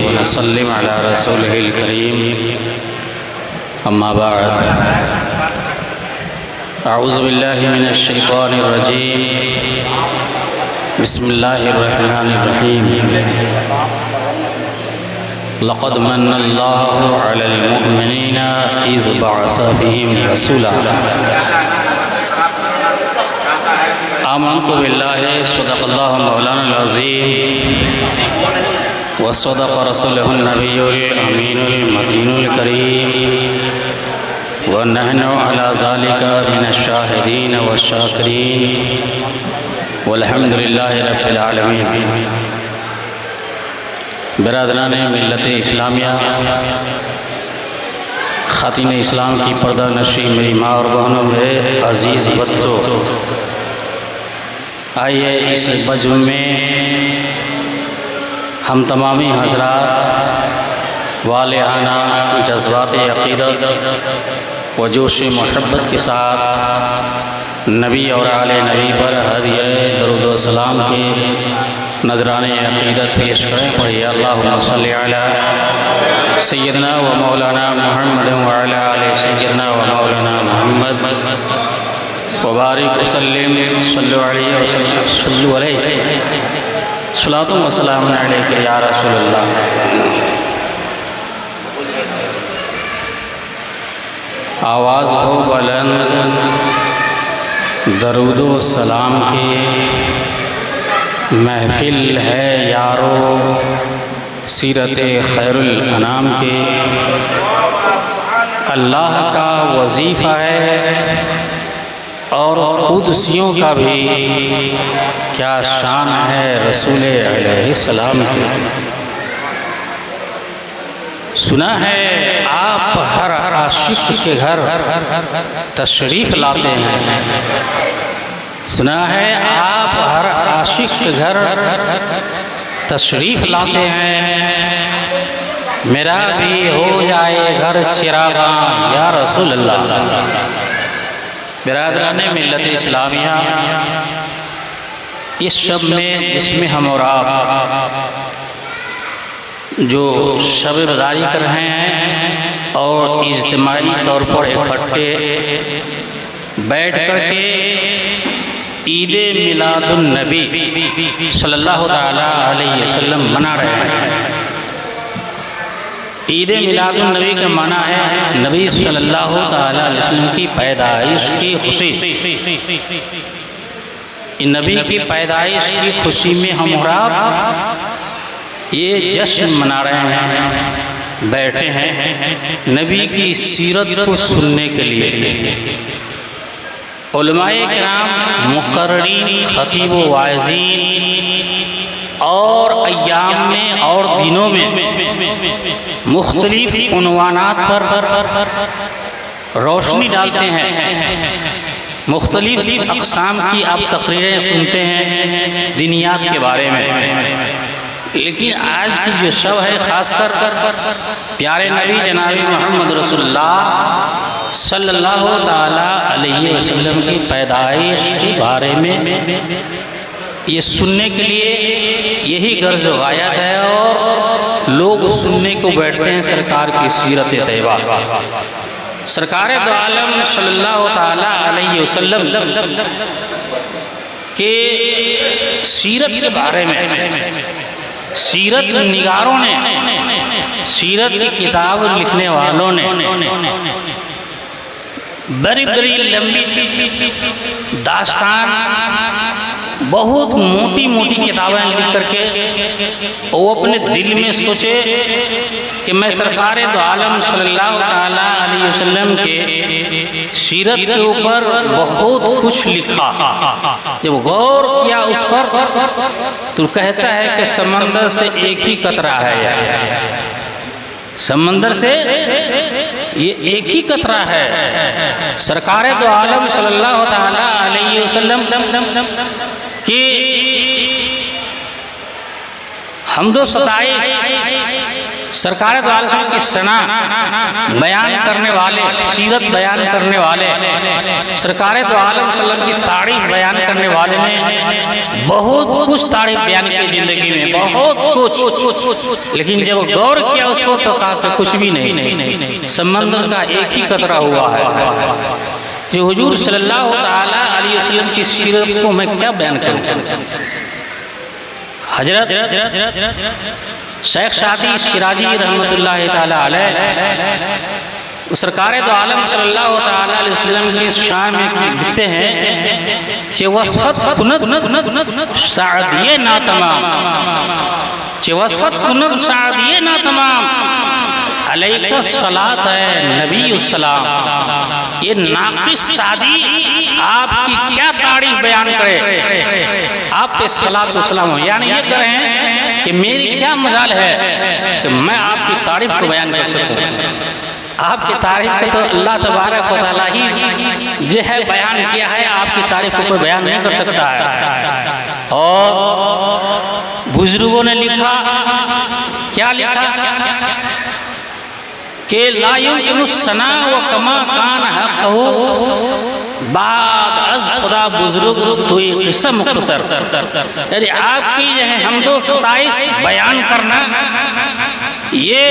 वनसल्लिम अला रसूलिहिल करीम अम्मा बाद अऊज़ु बिल्लाहि मिनश शैतानिर रजीम बिस्मिल्लाहिर रहमानिर रहीम लक़द मन्नल्लाहु अलल मुअमिनीना इज़ बअस फ़ीहिम रसूला आमन्तु बिल्लाहि सदक़ल्लाहु मौलाना अज़ीम वसदक़ रसूलुहुन नबियुल अमीनुल मतीनुल करीम व नहनु अला ज़ालिका मिनश शाहिदीन वश्शाकिरीन वल्हम्दुलिल्लाहि रब्बिल आलमीन। बिरादरान मिल्लत इस्लामिया, ख़ातिन इस्लाम की पर्दा नशी मेरी माँ और बहनों में अज़ीज़ बच्चों, आइए इस बज़्म में हम तमामी हज़रात वालिहाना जज्बात अक़ीदत व जोश मोहब्बत के साथ नबी और आले नबी पर हदिया दरूद व सलाम के नजराने अक़ीदत पेश करें। पढ़िए अल्लाहुम्मा सल्लि अला सय्यदना व मौलाना मुहम्मद व अला आलि सय्यदना व मौलाना मुहम्मद व बारिक व सल्लिम सल्लु अलैहि व सल्लु अलैहि सलातुम व सलामुन अलैका या रसूलल्लाह। आवाज़ हो बुलंद दरूद व सलाम की महफिल है यारो, सीरत खैरुल अनाम की अल्लाह का वजीफ़ा है और कुदसियों का भी क्या शान है रसूल अलैहिस्सलाम की। सुना है आप हर आशिक के घर तशरीफ़ लाते हैं, सुना है आप हर आशिक के घर तशरीफ़ लाते हैं, मेरा भी हो जाए घर चिरागा या रसूल अल्लाह। बिरादरान मिल्लत इस्लामिया, इस शब में जिसमें हम और आप जो शब बदारी कर रहे हैं और इज्तिमाई तौर पर इकट्ठे बैठ कर के ईद मिलादुन नबी सल्लल्लाहु ताला अलैहि वसल्लम मना रहे हैं। ईद मिलादुन नबी का माना है नबी सल्लल्लाहु ताला अलैहि वसल्लम की पैदाइश की खुशी। नबी की पैदाइश की खुशी में हम और आप ये जश्न मना रहे हैं, बैठे हैं नबी की सीरत को सुनने के लिए। उलमाए किराम, मुक़र्रिरीन, खतीब व वाइज़ीन और अय्याम में और दिनों में मुख्तलिफ उन्वानात पर रोशनी डालते हैं, मुख्तलिफ अक़साम की आप तक़रीरें सुनते हैं दिनियात के बारे में। लेकिन आज की जो शब है, ख़ासकर प्यारे नबी जनाबी मोहम्मद रसूलुल्लाह सल्लल्लाहु ताला अलैहि वसल्लम की पैदाइश के बारे में ये सुनने के लिए यही गर्ज गायत है और लोग सुनने को बैठते हैं सरकार की सीरत तैयबा, सरकार दो आलम सल्लल्लाहु ताला अलैहि वसल्लम के सीरत के बारे में। सीरत निगारों ने, सीरत की किताब लिखने वालों ने बड़ी बड़ी लंबी दास्तान, बहुत मोटी मोटी किताबें लिख करके वो अपने दिल में सोचे कि मैं सरकार दो आलम सल्लल्लाहु ताला अलैहि वसल्लम के सीरत के ऊपर बहुत कुछ लिखा। जब गौर किया उस पर तो कहता है कि समंदर से एक ही कतरा है, समंदर से ये एक ही कतरा है। सरकार दो आलम सल्लल्लाहु ताला अलैहि वसल्लम की हमदो सताइश सरकार दो आलम की सना बयान करने वाले, सीरत बयान करने वाले, सरकार दो आलम सल्लल्लाहु अलैहि वसल्लम की तारीफ बयान करने वाले ने बहुत कुछ तारीफ बयान की जिंदगी में, बहुत कुछ, लेकिन जब गौर किया उस पर तो कहा कि कुछ भी नहीं, समंदर का एक ही कतरा हुआ है। जो हुजूर सल्लल्लाहु ताला अलैहि वसल्लम की सीरत को मैं क्या बयान करूं। हजरत शेख सादी शिराजी रहमतुल्लाह ताला अलैह सरकार दो आलम सल्लल्लाहु ताला अलैहि वसल्लम की शान में लिखते हैं कि वसफत कुनत सादिये ना तमाम, वसफत कुनत सादिये ना तमाम अलैका सलात है नबी सलाम। ये नाकिस सादी आपकी क्या तारीफ बयान करे, आप पे सलात सलाम हो, यानी ये कह रहे हैं कि मेरी क्या मजाल है कि मैं आपकी तारीफ को बयान कर सकूं। आपकी तारीफ को तो अल्लाह तबारक व तआला ही जो है बयान किया है, आपकी तारीफ को कोई बयान नहीं कर सकता है। और बुजुर्गों ने लिखा, क्या लिखा कि ला युमकिनु सना व कमा कान हक़हु बाद अज़ खुदा बुजुर्ग तो किस्सा मुख्तसर, यानी आपकी जो है हमदो सताइश बयान करना ये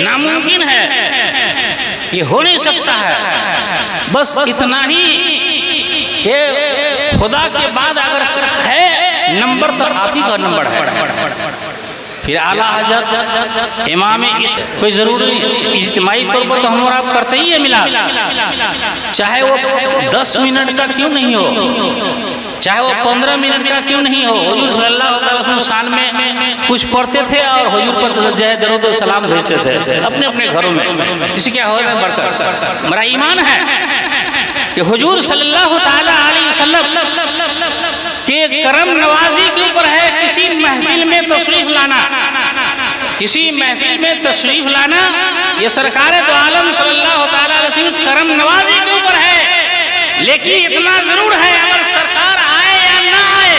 नामुमकिन है, ये हो नहीं सकता है। बस इतना ही कि खुदा के बाद अगर है नंबर तो आप ही का नंबर है। फिर आला हजरत इमाम कोई जरूरी इज्तिमाई तौर पर तो हम और आप करते ही है मिलाद, चाहे वो 10 मिनट का क्यों नहीं हो, चाहे वो 15 मिनट का क्यों नहीं हो। हुजूर सल्लल्लाहु अलैहि वसल्लम शान में कुछ पढ़ते थे और हुजूर पर जो है दरूद व सलाम भेजते थे अपने अपने घरों में। इसी क्या हो रहा है बढ़कर मेरा ईमान है कि हुजूर सल्लल्लाहु ताला अलैहि वसल्लम के करम नवाजी के ऊपर है किसी महफिल में तशरीफ लाना, किसी महफिल में तशरीफ लाना ये सरकार तो आलम सल्लल्लाहु ताला अलैहि वसल्लम करम नवाजी के ऊपर है। लेकिन इतना जरूर है अगर सरकार आए या ना आए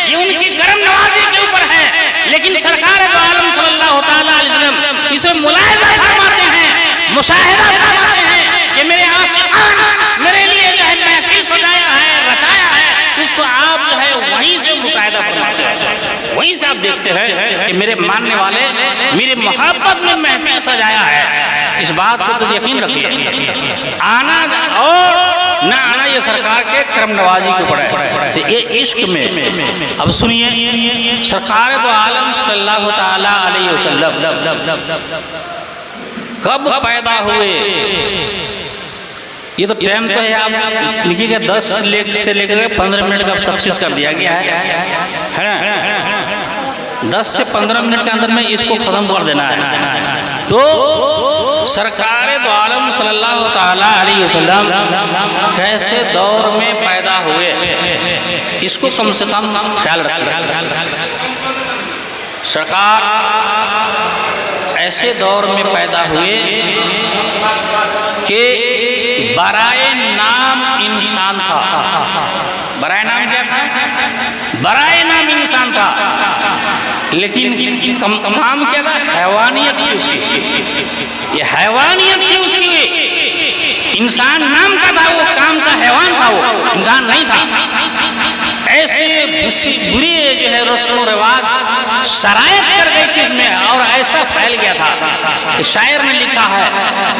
ये उनकी करम नवाजी के ऊपर है, लेकिन सरकार तो आलम सल्लल्लाहु ताला अलैहि वसल्लम इसे मुलाहिजा फरमाते हैं, मुशाहिदा फरमाते हैं कि मेरे आशिकान मेरे लिए जो है महफिल सजाया है, रचाया है, उसको आप जो है वहीं से मुशाहिदा फरमाते हैं, वहीं से आप देखते हैं कि मेरे मानने वाले मेरे मोहब्बत में महफिल सजाया है। इस बात को तो यकीन रखिए, आना और ना आना ये सरकार के करम नवाजी के ऊपर है। तो ये इश्क में अब सुनिए, सरकार तो आलम सल्लल्लाहु ताला अलैहि वसल्लम कब पैदा हुए, ये तो टाइम तो है आप लिखिएगा 10 से लेकर 15 मिनट का तखसीस कर दिया गया है ना। 10 से 15 मिनट के अंदर में इसको खत्म कर देना है। तो सरकार दो आलम सल्लल्लाहु ताला अलैहि वसल्लम कैसे दौर में पैदा हुए इसको कम से कम ख्याल रखिए। सरकार ऐसे दौर में पैदा हुए कि बराए नाम इंसान था। बराए नाम क्या था? बराए नाम इंसान था, लेकिन काम क्या था? हैवानियत थी उसकी, ये हैवानियत थी उसकी। इंसान नाम का था, वो काम का हैवान था, वो इंसान नहीं था। ऐसे बुरे जो है रस्म रिवाज शरायत कर गई थी इसमें, और ऐसा फैल गया था कि शायर ने लिखा है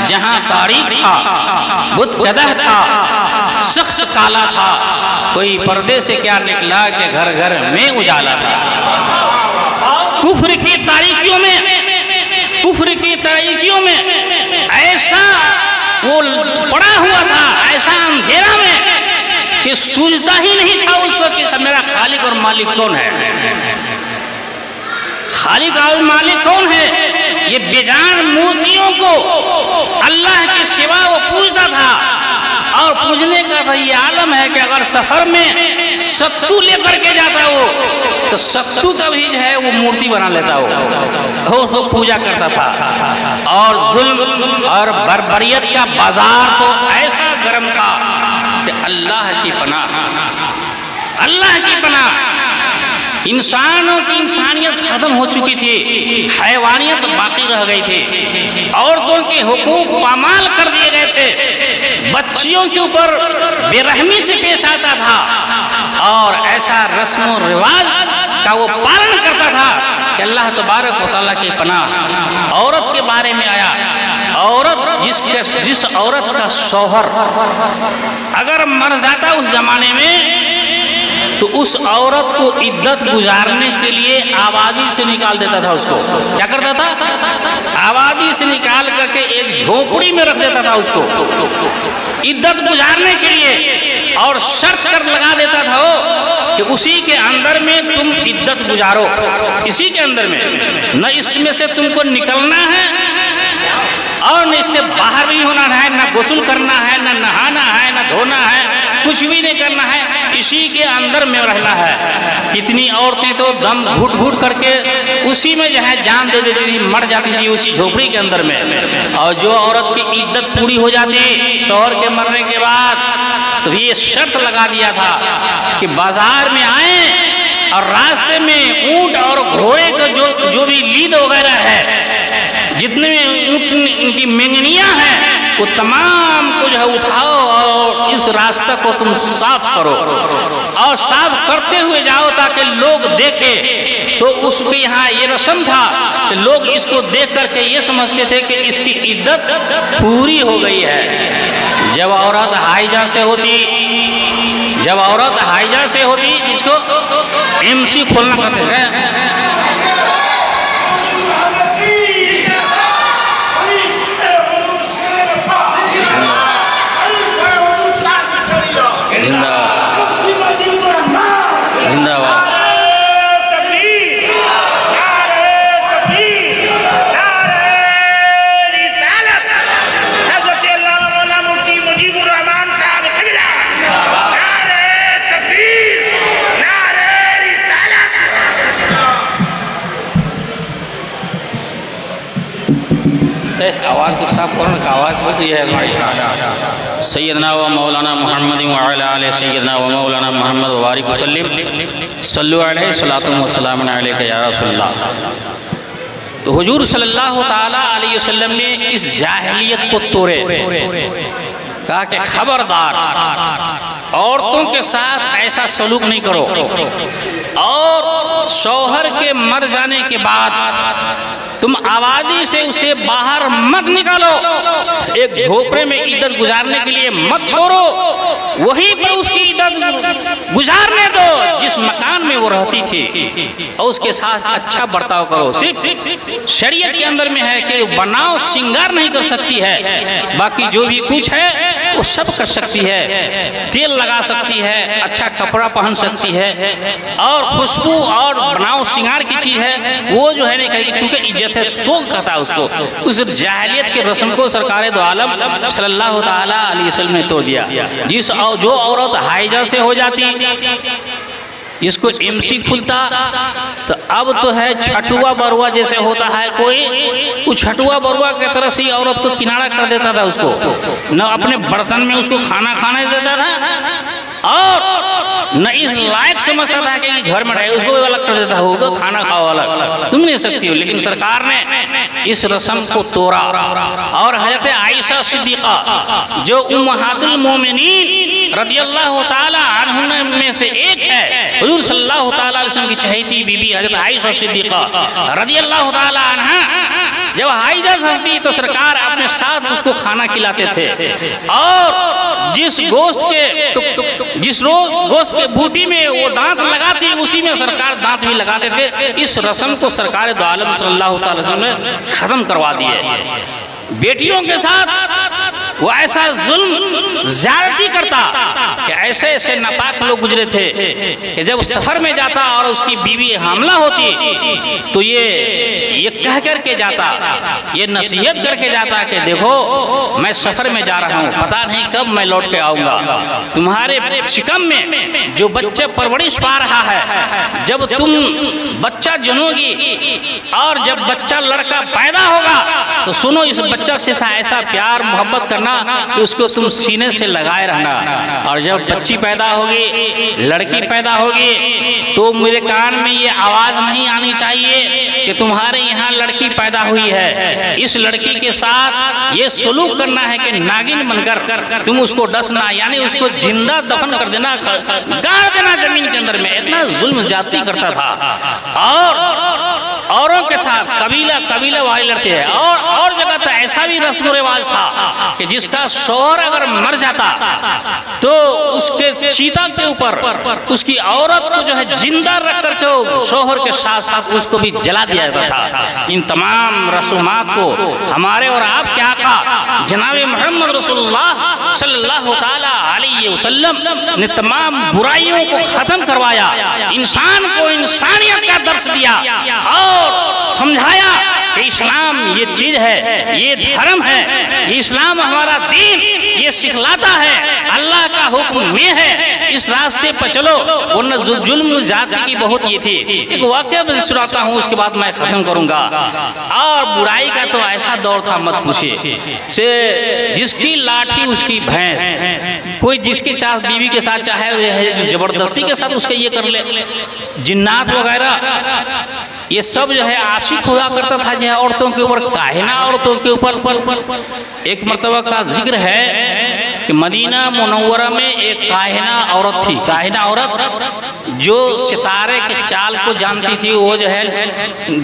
जहां तारीख था बुत गदह था, सख्त काला था, कोई पर्दे से क्या निकला कि घर घर में उजाला था। कुफ्र की तारीखियों में, कुफ्र की तारीखियों में ऐसा वो पड़ा हुआ था, ऐसा अंधेरा में कि सूझता ही नहीं था उसको कि मेरा खालिक और मालिक कौन है, खालिक और मालिक कौन है। ये बेजान मूर्तियों को अल्लाह के सिवा वो पूजता था, और पूजने का तो ये आलम है कि अगर सफर में सत्तू लेकर के जाता वो, तो सत्तू का भी जो है वो मूर्ति बना लेता वो उसको पूजा करता था। और जुल्म और बर्बरियत का बाजार तो ऐसा गर्म था कि अल्लाह की पनाह, अल्लाह की पनाह। इंसानों की इंसानियत खत्म हो चुकी थी, हैवानियत बाकी रह गई थी, औरतों के हुकूक पामाल कर दिए गए थे, बच्चियों के ऊपर बेरहमी से पेश आता था और ऐसा रस्म और रिवाज का वो पालन करता था कि अल्लाह तबारक व तआला की पनाह औरत के बारे में आया। औरत जिस औरत का शौहर अगर मर जाता उस जमाने में तो उस औरत को इद्दत गुजारने के लिए आबादी से निकाल देता था। उसको क्या करता था? आबादी से निकाल करके एक झोपड़ी में रख देता था उसको इद्दत गुजारने के लिए, और शर्त कर लगा देता था वो कि उसी के अंदर में तुम इद्दत गुजारो, इसी के अंदर में, न इसमें से तुमको निकलना है और न इससे बाहर भी होना है, न गुस्ल करना है, न नहाना है, न धोना है, कुछ भी नहीं करना है, इसी के अंदर में रहना है। कितनी औरतें तो दम घुट घुट करके उसी में जो है जान दे देती थी, मर जाती थी उसी झोपड़ी के अंदर में। और जो औरत की इद्दत पूरी हो जाती शौहर के मरने के बाद तो ये शर्त लगा दिया था कि बाजार में आए और रास्ते में ऊंट और घोड़े का जो भी लीद वगैरह है, जितने भी उनकी मेंगनियां हैं, वो तमाम को जो है उठाओ और इस रास्ते को तुम साफ करो, और साफ करते हुए जाओ ताकि लोग देखें। तो उस पे यहाँ ये रस्म था कि लोग इसको देख करके ये समझते थे कि इसकी इद्दत पूरी हो गई है। जब औरत हाइजा से होती इसको एमसी खोलना कहते हैं। आवाज़ को साफ करने का आवाज़ बहुत ही है। सैयदना व मौलाना मोहम्मद व अला आले सैयदना व मौलाना मोहम्मद व बारिक वसल्लम सल्लु अलैहि सलातु व सलाम अलैका या रसूलल्लाह। तो हुजूर सल्लल्लाहु ताला अलैहि वसल्लम ने इस जाहिलियत को तोड़े, कहा कि खबरदार औरतों के साथ ऐसा सलूक नहीं करो, और शौहर के मर जाने के बाद तुम आबादी से उसे बाहर मत निकालो, एक झोपड़े में इद्दत गुजारने के लिए मत छोड़ो, वहीं पर उसकी इद्दत गुजारने दो जिस मकान में वो रहती थी, और उसके साथ अच्छा बर्ताव करो। सिर्फ शरीयत के अंदर में है कि बनाव श्रृंगार नहीं कर सकती है, बाकी जो भी कुछ है वो सब कर सकती है, तेल लगा सकती है, अच्छा कपड़ा पहन सकती है, और खुशबू और बनाव श्रृंगार की चीज है वो जो है नहीं कहेगी, क्योंकि इज्जत है, शौक कहता है उसको। उस जाहिलियत के रस्म को सरकार दो आलम सल्लल्लाहु ताला अलैहि वसल्लम ने तोड़ दिया। जो औरत हाइजा से हो जाती इसको एमसी खुलता, तो अब तो है छठुआ बरुआ जैसे होता है कोई, वो छठुआ बरुआ की तरह से औरत को किनारा कर देता था, उसको न अपने बर्तन में उसको खाना खाने देता था और न इस लायक समझता था कि घर में रहे, उसको भी अलग कर देता होगा, खाना खाओ अलग, तुम नहीं सकती हो। लेकिन सरकार ने इस रस्म को तोड़ा, और हजरत आयशा सिद्दीक़ा जो उम्महातुल मोमिनीन रदियल्लाहु ताला अन्हा में से एक है, हुजूर सल्लल्लाहु ताला अलैहि वसल्लम की चहेती बीबी हजरत आयशा सिद्दीक़ा रदियल्लाहु ताला अन्हा जब हाइजा होती तो सरकार अपने साथ उसको खाना खिलाते थे, और जिस गोश्त के बूटी में वो दांत लगाती उसी में सरकार दांत भी लगाते थे। इस रस्म को सरकार दो आलम सल्लल्लाहु अलैहि वसल्लम ने खत्म करवा दिए। बेटियों के साथ वो ऐसा जुल्म ज्यादती करता कि ऐसे ऐसे नापाक लोग गुजरे थे कि जब सफर में जाता और उसकी बीवी हमला होती तो ये कह करके जाता, ये नसीहत करके जाता कि देखो मैं सफर में जा रहा हूँ, पता नहीं कब मैं लौट के आऊँगा, तुम्हारे शिकम में जो बच्चे परवरिश पा रहा है, जब तुम बच्चा जनोगी और जब बच्चा लड़का पैदा होगा तो सुनो इस बच्चा से ऐसा प्यार मोहब्बत करना कि उसको तुम सीने से लगाए रहना। और जब बच्ची पैदा होगी, लड़की पैदा होगी, तो मेरे कान में ये आवाज नहीं आनी चाहिए कि तुम्हारे यहाँ लड़की पैदा हुई है। इस लड़की के साथ ये सलूक करना है कि नागिन बनकर तुम उसको डसना, यानी उसको जिंदा दफन कर देना, गाड़ देना जमीन के अंदर में। इतना जुल्म ज्यादती करता था। और औरों के साथ कबीला वाले लड़ते हैं। और जगह तो ऐसा भी रस्म रिवाज था कि जिसका शौहर अगर मर जाता तो उसके चीता के ऊपर उसकी औरत को जो है जिंदा रख करके शौहर के साथ साथ उसको भी जला दिया जाता था। इन तमाम रसूमात को हमारे और आपके आका जनाब मोहम्मद रसूलुल्लाह सल्लल्लाहु ताला अलैहि वसल्लम ने तमाम बुराइयों को खत्म करवाया, इंसान को इंसानियत का दर्श दिया और समझाया कि इस्लाम ये चीज है, ये धर्म है, ये इस्लाम हमारा दीन ये सिखलाता है, अल्लाह का हुक्म ये है, इस रास्ते पर चलो। वरना जुल्म जाति की बहुत ये थी। एक वाकया मैं सुनाता हूँ, उसके बाद मैं खत्म करूंगा। और बुराई का तो ऐसा दौर था मत पूछिए, से जिसकी लाठी उसकी भैंस, कोई जिसके साथ बीवी के साथ चाहे जबरदस्ती के साथ उसके ये कर ले, जिन्नात वगैरह ये सब जो है आशिक हुआ करता था जो है औरतों के ऊपर, काहिना औरतों के ऊपर। एक मर्तबा का जिक्र है कि मदीना मुनव्वरा में एक काहिना औरत थी। काहिना औरत जो सितारे के चाल को जानती थी, वो जो है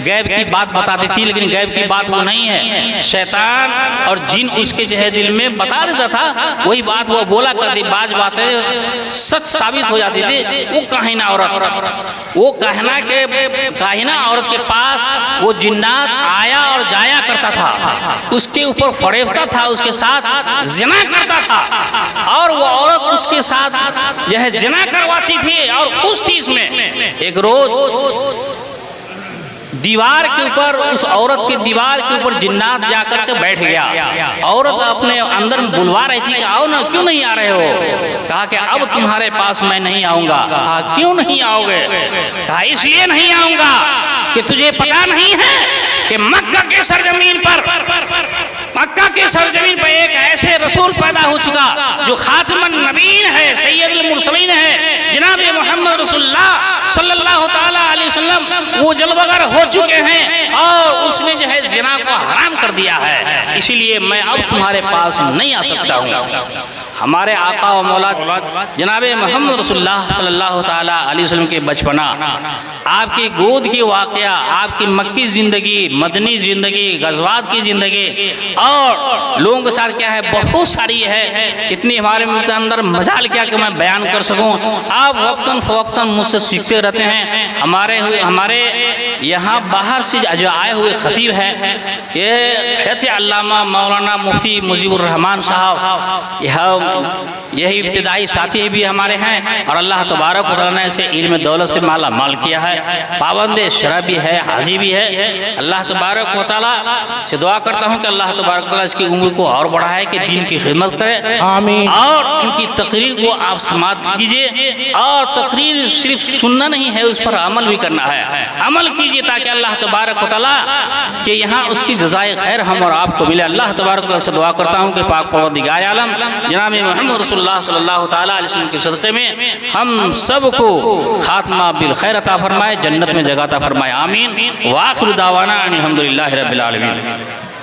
गैब की बात बताती थी, लेकिन गैब की बात वो नहीं है, शैतान और जिन उसके जो है दिल में बता देता था, वही बात वो बोला करती, बाज बातें सच साबित हो जाती थी। वो काहिना औरत, वो काहिना औरत के पास वो जिन्नात आया और जाया करता था, उसके ऊपर फरेबता था, उसके साथ जिना करता था और वो औरत उसके साथ यह जिना करवाती थी और खुश थी इसमें। एक रोज दीवार के ऊपर, उस औरत के दीवार के ऊपर जिन्नात जाकर के बैठ गया। औरत अपने अंदर बुलवा रही थी कि आओ ना, क्यों नहीं आ रहे हो? कहा कि अब तुम्हारे पास मैं नहीं आऊंगा। कहा क्यों नहीं आओगे? कहा इसलिए नहीं आऊंगा कि तुझे पता नहीं है कि मक्का के सरजमीन पर एक ऐसे रसूल पैदा हो चुका जो खातिमुन नबीन है, सैयदुल मुरसलीन है, जनाब मोहम्मद रसूलुल्लाह सल्लल्लाहु ताला अलैहि वसल्लम वो जलवगर हो चुके हैं और उसने जो है जिना को हराम कर दिया है, इसीलिए मैं अब तुम्हारे पास नहीं आ सकता हूँ। हमारे आका व मौला जनाब मोहम्मद रसूलुल्लाह सल्लल्लाहु ताला अलैहि वसल्लम के बचपना, आपकी गोद की वाक़या, आपकी मक्की ज़िंदगी, मदनी ज़िंदगी, गज़वात की ज़िंदगी और लोगों के साथ क्या है, बहुत सारी है। इतनी हमारे अंदर मजाल क्या कि मैं बयान कर सकूं। आप वक्तन फ़वक्तन मुझसे सीखते रहते हैं। हमारे यहाँ बाहर से जो आए हुए ख़तीब हैं, ये हैत अल्लामा मौलाना मुफ्ती मुजीबुर रहमान साहब, यही इब्तिदाई साथी भी हमारे हैं और अल्लाह तबारक व तआला ने से इल्म दौलत से माला माल किया है, पाबंद शरअ भी है, हाजी भी है। अल्लाह तबारक व तआला से दुआ करता हूँ कि अल्लाह तबारक व तआला इसकी उम्र को और बढ़ाए, कि दीन की खिदमत करे, आमीन। और उनकी तकरीर को आप समाप्त कीजिए और तकरीर सिर्फ सुनना नहीं है, उस पर अमल भी करना है, अमल कीजिए ताकि अल्लाह तबारक व तआला के यहाँ उसकी जज़ाए खैर हम और आपको मिले। अल्लाह तबारक व तआला से दुआ करता हूँ कि पाक परवरदिगार आलम जनाब मोहम्मद रसूलुल्लाह सल्लल्लाहु ताला अलैहि वसल्लम के सदक़े में हम सबको खात्मा बिल खैर अता फरमाए, जन्नत में जगह अता फरमाए, आमीन। व आखिरु दावाना अनिल हम्दुलिल्लाहि रब्बिल आलमीन।